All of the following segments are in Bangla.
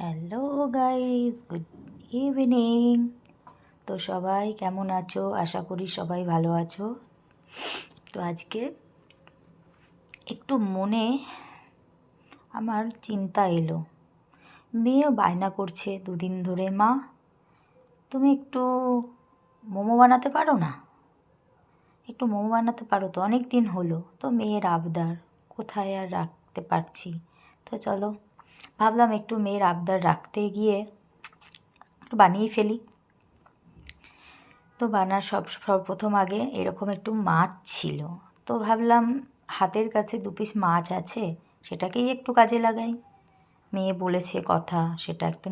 Hello guys, good evening. তো সবাই কেমন আছো? আশা করি সবাই ভালো আছো। তো আজকে একটু মনে আমার চিন্তা এলো। মেয়েও বায়না করছে দুদিন ধরে, মা তুমি একটু মোমো বানাতে পারো না? একটু মোমো বানাতে পারো তো, অনেক দিন হলো। তো মেয়ের আবদার কোথায় আর রাখতে পারছি। তো চলো ভাবলাম একটু মেয়ের আবদার রাখতে গিয়ে একটু বানিয়ে ফেলি। তো সর্বপ্রথম আগে এরকম একটু মাছ ছিল। তো ভাবলাম হাতের কাছে 2 পিস মাছ আছে, সেটাকেই একটু কাজে লাগাই। মেয়ে বলেছে কথা, সেটা একটু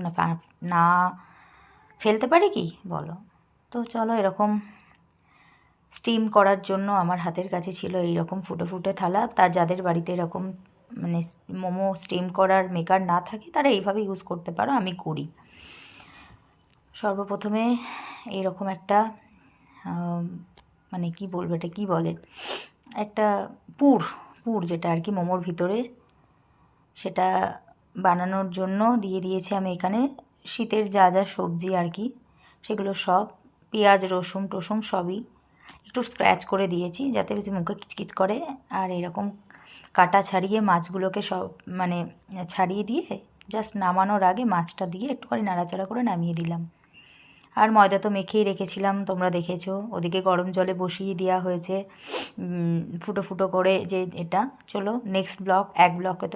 না ফেলতে পারি কি বলো? তো চলো এরকম স্টিম করার জন্য আমার হাতের কাছে ছিল এইরকম ফুটো ফুটো থালা। তার যাদের বাড়িতে এরকম মানে মোমো স্টিম করার মেকার না থাকে তারা এইভাবে ইউজ করতে পারো, আমি করি। সর্বপ্রথমে এইরকম একটা মানে কি বলবো, এটা কি বলে, একটা পুর যেটা আর কি মোমোর ভিতরে, সেটা বানানোর জন্য দিয়ে দিয়েছি আমি এখানে শীতের যা যা সবজি আর কি, সেগুলো সব পেঁয়াজ রসুন টসুন সবই একটু স্ক্র্যাচ করে দিয়েছি যাতে বেশি মুখে কিচকিচ করে। আর এরকম কাটা ছাড়িয়ে মাছগুলোকে সব মানে ছাড়িয়ে দিয়ে জাস্ট নামানোর আগে মাছটা দিয়ে একটু করে নাড়াচাড়া করে নামিয়ে দিলাম। আর ময়দা তো মেখেই রেখেছিলাম, তোমরা দেখেছো। ওদিকে গরম জলে বসিয়ে দেওয়া হয়েছে ফুটো ফুটো করে যে এটা। চলো নেক্সট ব্লকে তো